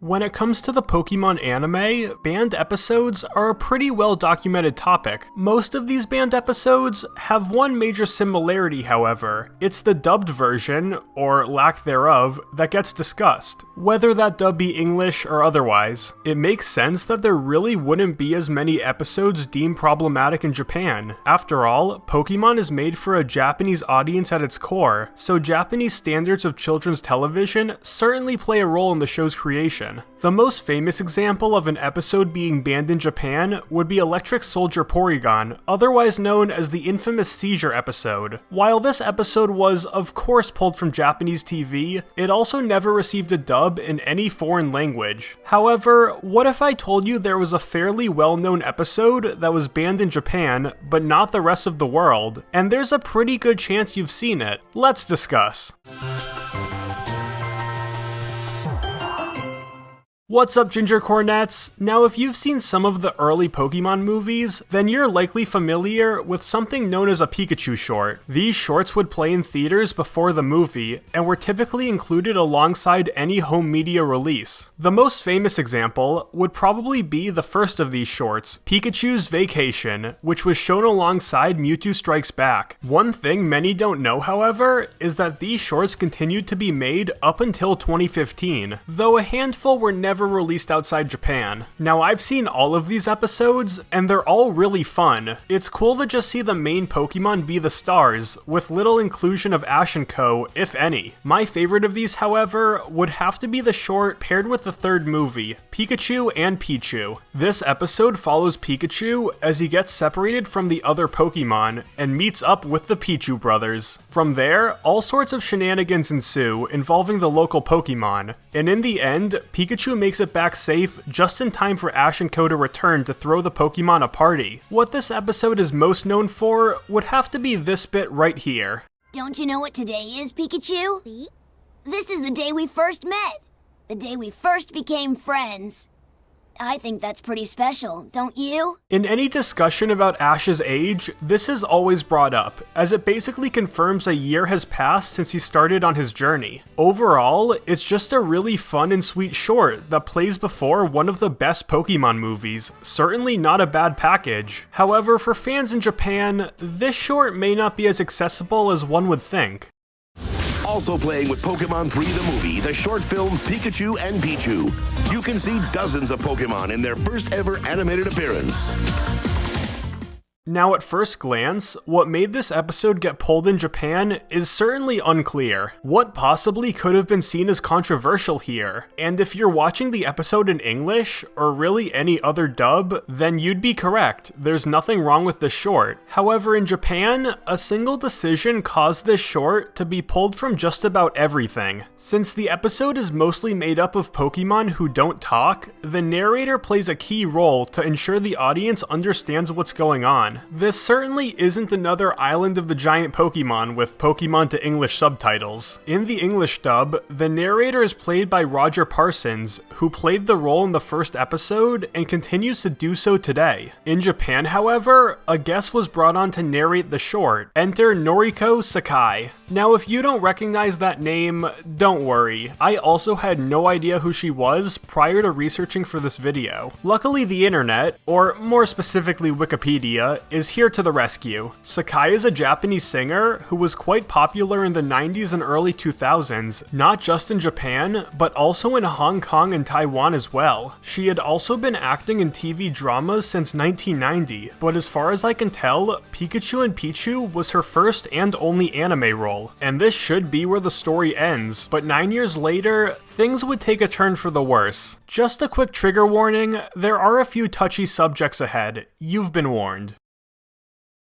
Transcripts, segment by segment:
When it comes to the Pokémon anime, banned episodes are a pretty well documented topic. Most of these banned episodes have one major similarity, however. It's the dubbed version, or lack thereof, that gets discussed, whether that dub be English or otherwise. It makes sense that there really wouldn't be as many episodes deemed problematic in Japan. After all, Pokémon is made for a Japanese audience at its core, so Japanese standards of children's television certainly play a role in the show's creation. The most famous example of an episode being banned in Japan would be Electric Soldier Porygon, otherwise known as the infamous seizure episode. While this episode was, of course, pulled from Japanese TV, it also never received a dub in any foreign language. However, what if I told you there was a fairly well-known episode that was banned in Japan, but not the rest of the world? And there's a pretty good chance you've seen it. Let's discuss. What's up, Ginger Cornets? Now, if you've seen some of the early Pokemon movies, then you're likely familiar with something known as a Pikachu short. These shorts would play in theaters before the movie, and were typically included alongside any home media release. The most famous example would probably be the first of these shorts, Pikachu's Vacation, which was shown alongside Mewtwo Strikes Back. One thing many don't know, however, is that these shorts continued to be made up until 2015, though a handful were never released outside Japan. Now, I've seen all of these episodes, and they're all really fun. It's cool to just see the main Pokemon be the stars, with little inclusion of Ash and Co, if any. My favorite of these, however, would have to be the short paired with the third movie, Pikachu and Pichu. This episode follows Pikachu as he gets separated from the other Pokemon, and meets up with the Pichu brothers. From there, all sorts of shenanigans ensue involving the local Pokemon, and in the end, Pikachu makes it back safe just in time for Ash and Co to return to throw the Pokemon a party. What this episode is most known for would have to be this bit right here. Don't you know what today is, Pikachu? This is the day we first met. The day we first became friends. I think that's pretty special, don't you? In any discussion about Ash's age, this is always brought up, as it basically confirms a year has passed since he started on his journey. Overall, it's just a really fun and sweet short that plays before one of the best Pokemon movies, certainly not a bad package. However, for fans in Japan, this short may not be as accessible as one would think. Also playing with Pokémon 3 the movie, the short film Pikachu and Pichu. You can see dozens of Pokémon in their first ever animated appearance. Now, at first glance, what made this episode get pulled in Japan is certainly unclear. What possibly could have been seen as controversial here? And if you're watching the episode in English, or really any other dub, then you'd be correct. There's nothing wrong with this short. However, in Japan, a single decision caused this short to be pulled from just about everything. Since the episode is mostly made up of Pokemon who don't talk, the narrator plays a key role to ensure the audience understands what's going on. This certainly isn't another Island of the Giant Pokemon with Pokemon to English subtitles. In the English dub, the narrator is played by Roger Parsons, who played the role in the first episode and continues to do so today. In Japan, however, a guest was brought on to narrate the short. Enter Noriko Sakai. Now, if you don't recognize that name, don't worry. I also had no idea who she was prior to researching for this video. Luckily, the internet, or more specifically Wikipedia, is here to the rescue. Sakai is a Japanese singer who was quite popular in the 90s and early 2000s, not just in Japan, but also in Hong Kong and Taiwan as well. She had also been acting in TV dramas since 1990, but as far as I can tell, Pikachu and Pichu was her first and only anime role. And this should be where the story ends, but 9 years later, things would take a turn for the worse. Just a quick trigger warning, there are a few touchy subjects ahead. You've been warned.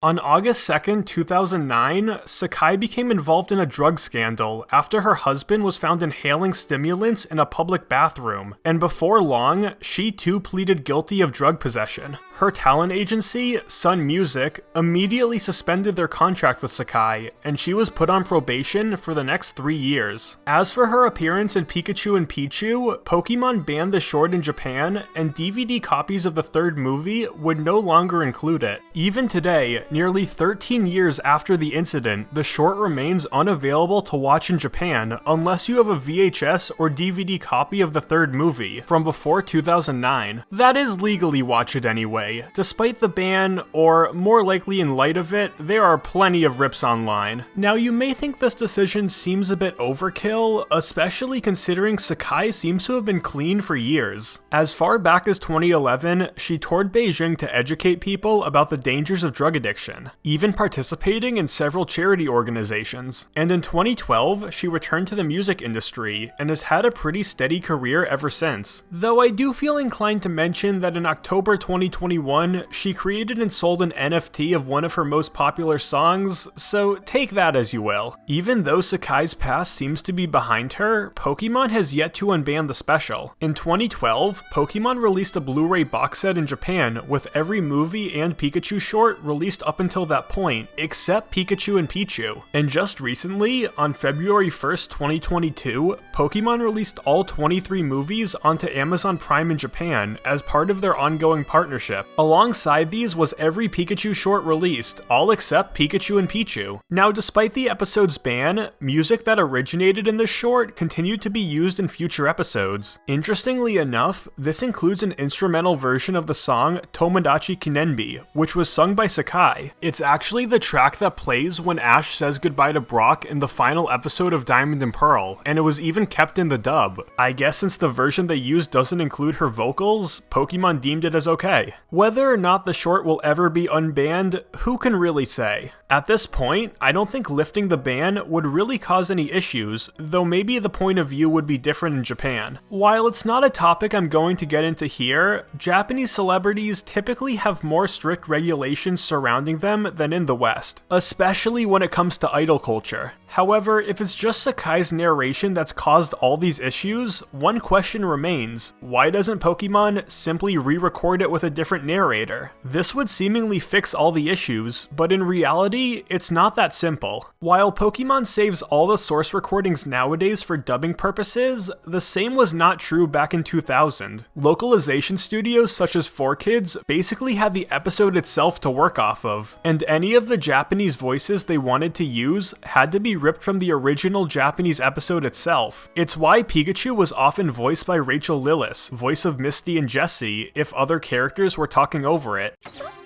On August 2nd, 2009, Sakai became involved in a drug scandal after her husband was found inhaling stimulants in a public bathroom, and before long, she too pleaded guilty of drug possession. Her talent agency, Sun Music, immediately suspended their contract with Sakai, and she was put on probation for the next 3 years. As for her appearance in Pikachu and Pichu, Pokemon banned the short in Japan, and DVD copies of the third movie would no longer include it. Even today, Nearly 13 years after the incident, the short remains unavailable to watch in Japan unless you have a VHS or DVD copy of the third movie from before 2009. That is, legally watch it anyway. Despite the ban, or more likely in light of it, there are plenty of rips online. Now you may think this decision seems a bit overkill, especially considering Sakai seems to have been clean for years. As far back as 2011, she toured Beijing to educate people about the dangers of drug addiction, even participating in several charity organizations. And in 2012, she returned to the music industry and has had a pretty steady career ever since. Though I do feel inclined to mention that in October 2021, she created and sold an NFT of one of her most popular songs, so take that as you will. Even though Sakai's past seems to be behind her, Pokémon has yet to unban the special. In 2012, Pokémon released a Blu-ray box set in Japan with every movie and Pikachu short released up until that point, except Pikachu and Pichu. And just recently, on February 1st, 2022, Pokémon released all 23 movies onto Amazon Prime in Japan as part of their ongoing partnership. Alongside these was every Pikachu short released, all except Pikachu and Pichu. Now, despite the episode's ban, music that originated in the short continued to be used in future episodes. Interestingly enough, this includes an instrumental version of the song Tomodachi Kinenbi, which was sung by Sakai. It's actually the track that plays when Ash says goodbye to Brock in the final episode of Diamond and Pearl, and it was even kept in the dub. I guess since the version they used doesn't include her vocals, Pokémon deemed it as okay. Whether or not the short will ever be unbanned, who can really say? At this point, I don't think lifting the ban would really cause any issues, though maybe the point of view would be different in Japan. While it's not a topic I'm going to get into here, Japanese celebrities typically have more strict regulations surrounding them than in the West, especially when it comes to idol culture. However, if it's just Sakai's narration that's caused all these issues, one question remains: why doesn't Pokémon simply re-record it with a different narrator? This would seemingly fix all the issues, but in reality, it's not that simple. While Pokémon saves all the source recordings nowadays for dubbing purposes, the same was not true back in 2000. Localization studios such as 4Kids basically had the episode itself to work off of, and any of the Japanese voices they wanted to use had to be ripped from the original Japanese episode itself. It's why Pikachu was often voiced by Rachel Lillis, voice of Misty and Jessie, if other characters were talking over it.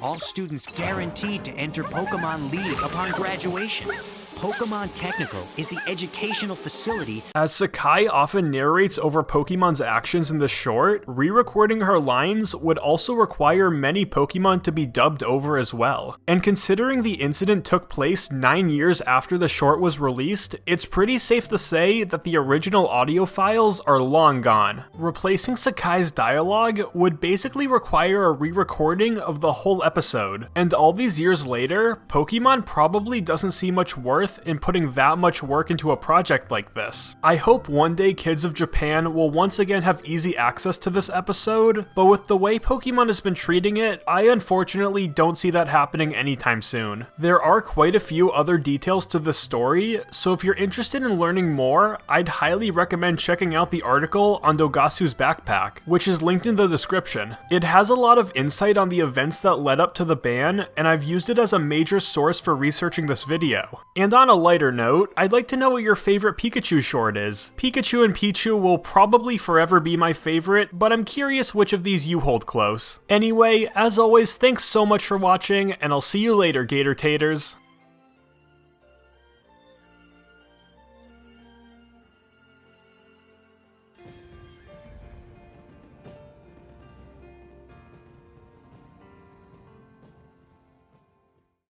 All students guaranteed to enter Pokémon League upon graduation. Pokémon Technical is the educational facility. As Sakai often narrates over Pokémon's actions in the short, re-recording her lines would also require many Pokémon to be dubbed over as well. And considering the incident took place 9 years after the short was released, it's pretty safe to say that the original audio files are long gone. Replacing Sakai's dialogue would basically require a re-recording of the whole episode. And all these years later, Pokémon probably doesn't see much worth in putting that much work into a project like this. I hope one day kids of Japan will once again have easy access to this episode, but with the way Pokémon has been treating it, I unfortunately don't see that happening anytime soon. There are quite a few other details to this story, so if you're interested in learning more, I'd highly recommend checking out the article on Dogasu's backpack, which is linked in the description. It has a lot of insight on the events that led up to the ban, and I've used it as a major source for researching this video. And on a lighter note, I'd like to know what your favorite Pikachu short is. Pikachu and Pichu will probably forever be my favorite, but I'm curious which of these you hold close. Anyway, as always, thanks so much for watching, and I'll see you later, Gator Taters.